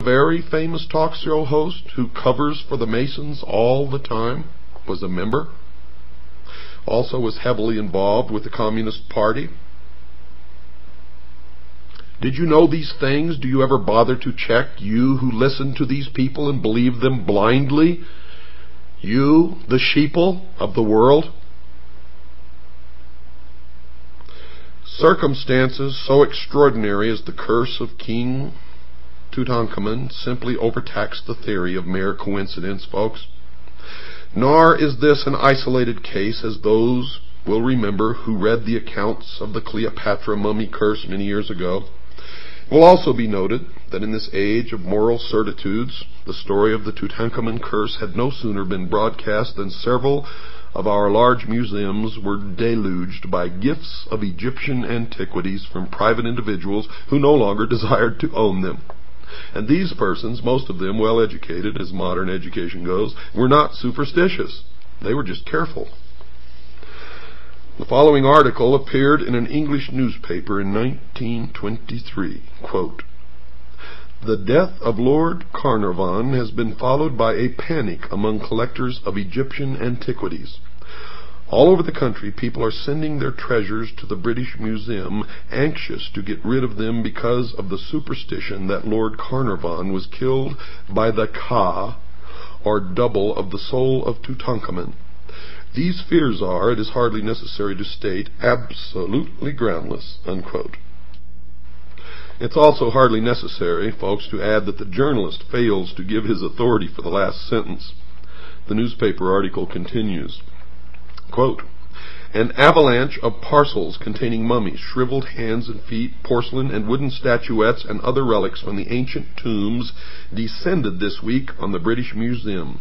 very famous talk show host who covers for the Masons all the time was a member. Also was heavily involved with the Communist Party. Did you know these things? Do you ever bother to check, you who listen to these people and believe them blindly? You, the sheeple of the world? Circumstances so extraordinary as the curse of King Tutankhamun simply overtax the theory of mere coincidence, folks. Nor is this an isolated case, as those will remember who read the accounts of the Cleopatra mummy curse many years ago. It will also be noted that in this age of moral certitudes, the story of the Tutankhamun curse had no sooner been broadcast than several of our large museums were deluged by gifts of Egyptian antiquities from private individuals who no longer desired to own them. And these persons, most of them well educated as modern education goes, were not superstitious. They were just careful. The following article appeared in an English newspaper in 1923. Quote, "The death of Lord Carnarvon has been followed by a panic among collectors of Egyptian antiquities. All over the country, people are sending their treasures to the British Museum, anxious to get rid of them because of the superstition that Lord Carnarvon was killed by the Ka, or double of the soul of Tutankhamun. These fears are, it is hardly necessary to state, absolutely groundless." Unquote. It's also hardly necessary, folks, to add that the journalist fails to give his authority for the last sentence. The newspaper article continues. Quote, "An avalanche of parcels containing mummies, shriveled hands and feet, porcelain and wooden statuettes, and other relics from the ancient tombs descended this week on the British Museum.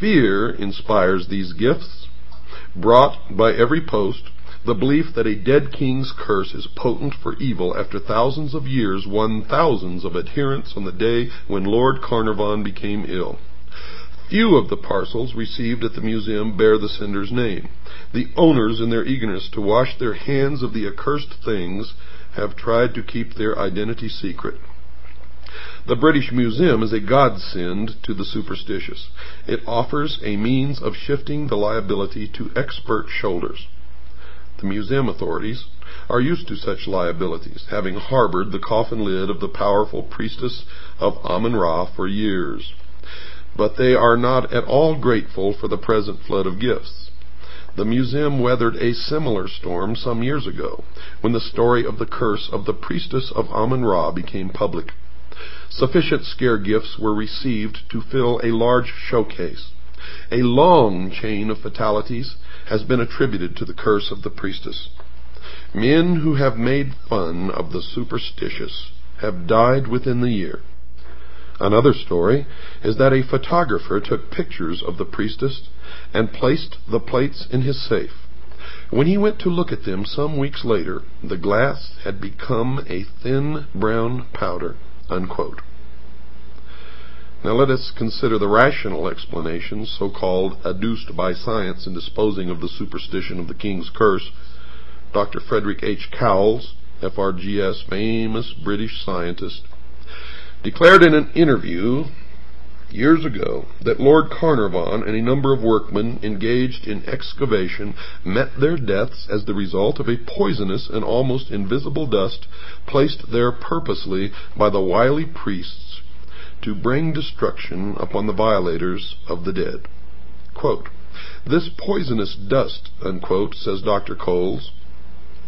Fear inspires these gifts, brought by every post. The belief that a dead king's curse is potent for evil after thousands of years won thousands of adherents on the day when Lord Carnarvon became ill. Few of the parcels received at the museum bear the sender's name. The owners, in their eagerness to wash their hands of the accursed things, have tried to keep their identity secret. The British Museum is a godsend to the superstitious. It offers a means of shifting the liability to expert shoulders. The museum authorities are used to such liabilities, having harbored the coffin lid of the powerful priestess of Amun-Ra for years. But they are not at all grateful for the present flood of gifts. The museum weathered a similar storm some years ago, when the story of the curse of the priestess of Amun-Ra became public. Sufficient scare gifts were received to fill a large showcase. A long chain of fatalities has been attributed to the curse of the priestess. Men who have made fun of the superstitious have died within the year. Another story is that a photographer took pictures of the priestess and placed the plates in his safe. When he went to look at them some weeks later, the glass had become a thin brown powder." Unquote. Now let us consider the rational explanations, so-called adduced by science in disposing of the superstition of the king's curse. Dr. Frederick H. Cowles, FRGS, famous British scientist, declared in an interview years ago that Lord Carnarvon and a number of workmen engaged in excavation met their deaths as the result of a poisonous and almost invisible dust placed there purposely by the wily priests to bring destruction upon the violators of the dead. Quote, "This poisonous dust," unquote, says Dr. Coles,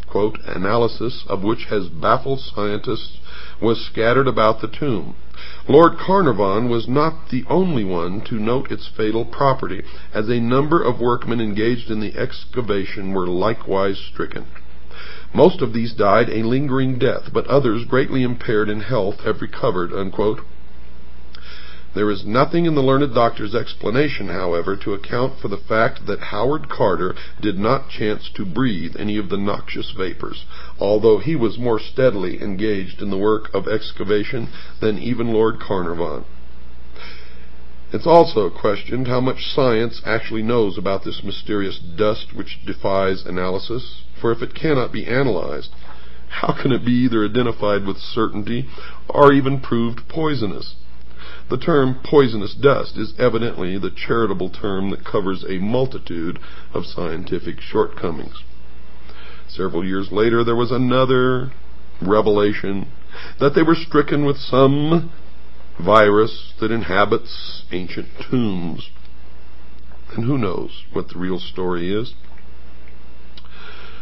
quote, "analysis of which has baffled scientists, was scattered about the tomb. Lord Carnarvon was not the only one to note its fatal property, as a number of workmen engaged in the excavation were likewise stricken. Most of these died a lingering death, but others, greatly impaired in health, have recovered," unquote. There is nothing in the learned doctor's explanation, however, to account for the fact that Howard Carter did not chance to breathe any of the noxious vapors, although he was more steadily engaged in the work of excavation than even Lord Carnarvon. It's also questioned how much science actually knows about this mysterious dust which defies analysis, for if it cannot be analyzed, how can it be either identified with certainty or even proved poisonous? The term poisonous dust is evidently the charitable term that covers a multitude of scientific shortcomings. Several years later, there was another revelation that they were stricken with some virus that inhabits ancient tombs. And who knows what the real story is?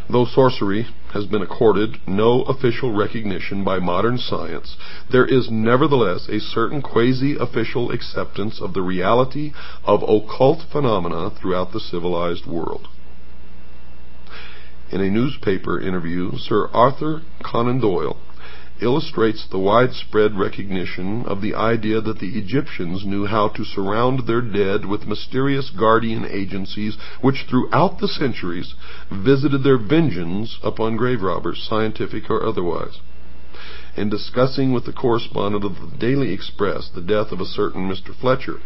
Though sorcery has been accorded no official recognition by modern science, there is nevertheless a certain quasi-official acceptance of the reality of occult phenomena throughout the civilized world. In a newspaper interview, Sir Arthur Conan Doyle illustrates the widespread recognition of the idea that the Egyptians knew how to surround their dead with mysterious guardian agencies which throughout the centuries visited their vengeance upon grave robbers, scientific or otherwise. In discussing with the correspondent of the Daily Express the death of a certain Mr. Fletcher,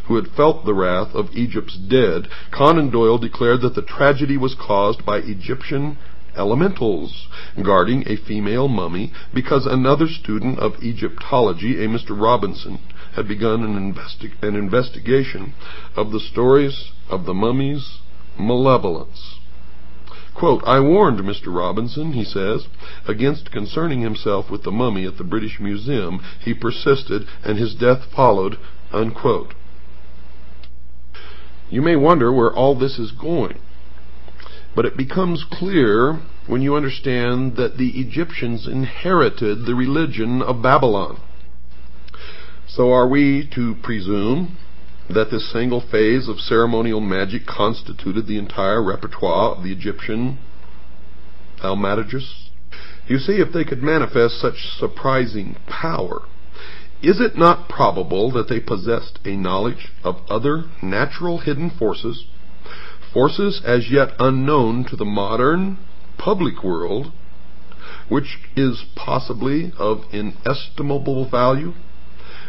who had felt the wrath of Egypt's dead, Conan Doyle declared that the tragedy was caused by Egyptian elementals guarding a female mummy because another student of Egyptology, a Mr. Robinson, had begun an investigation of the stories of the mummy's malevolence. Quote, "I warned Mr. Robinson," he says, "against concerning himself with the mummy at the British Museum. He persisted, and his death followed." Unquote. You may wonder where all this is going. But it becomes clear when you understand that the Egyptians inherited the religion of Babylon. So are we to presume that this single phase of ceremonial magic constituted the entire repertoire of the Egyptian thaumaturgus? You see, if they could manifest such surprising power, is it not probable that they possessed a knowledge of other natural hidden forces, forces as yet unknown to the modern public world, which is possibly of inestimable value,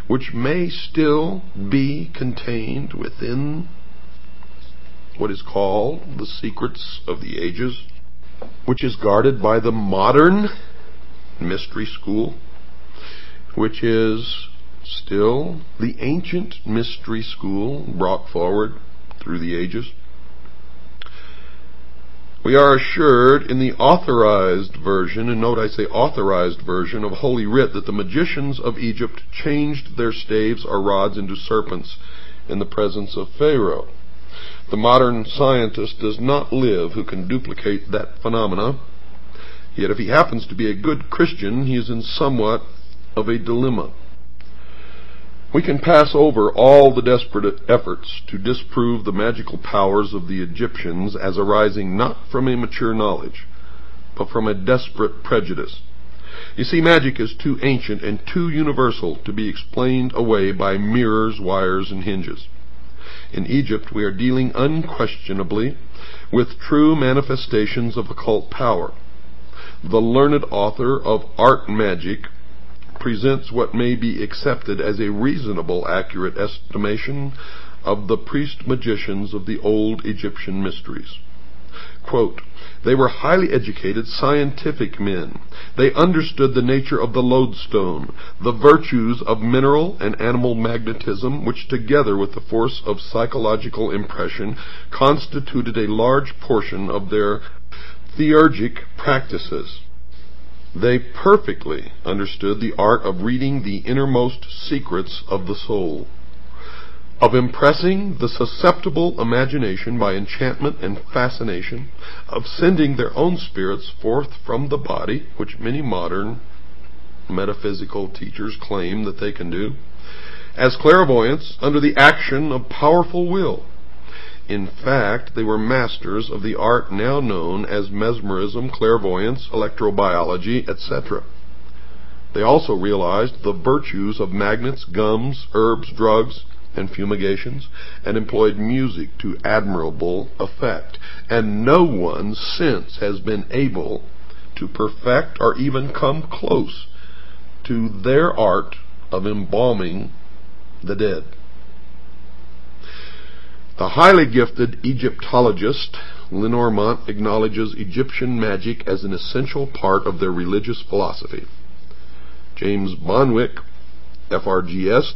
which may still be contained within what is called the secrets of the ages, which is guarded by the modern mystery school, which is still the ancient mystery school brought forward through the ages? We are assured in the authorized version, and note I say authorized version of Holy Writ, that the magicians of Egypt changed their staves or rods into serpents in the presence of Pharaoh. The modern scientist does not live who can duplicate that phenomena, yet if he happens to be a good Christian, he is in somewhat of a dilemma. We can pass over all the desperate efforts to disprove the magical powers of the Egyptians as arising not from a mature knowledge, but from a desperate prejudice. You see, magic is too ancient and too universal to be explained away by mirrors, wires, and hinges. In Egypt, we are dealing unquestionably with true manifestations of occult power. The learned author of Art Magic presents what may be accepted as a reasonable, accurate estimation of the priest-magicians of the old Egyptian mysteries. Quote, "They were highly educated, scientific men. They understood the nature of the lodestone, the virtues of mineral and animal magnetism, which together with the force of psychological impression constituted a large portion of their theurgic practices. They perfectly understood the art of reading the innermost secrets of the soul, of impressing the susceptible imagination by enchantment and fascination, of sending their own spirits forth from the body, which many modern metaphysical teachers claim that they can do, as clairvoyants under the action of powerful will. In fact, they were masters of the art now known as mesmerism, clairvoyance, electrobiology, etc. They also realized the virtues of magnets, gums, herbs, drugs, and fumigations, and employed music to admirable effect. And no one since has been able to perfect or even come close to their art of embalming the dead." The highly gifted Egyptologist Lenormant acknowledges Egyptian magic as an essential part of their religious philosophy. James Bonwick, FRGS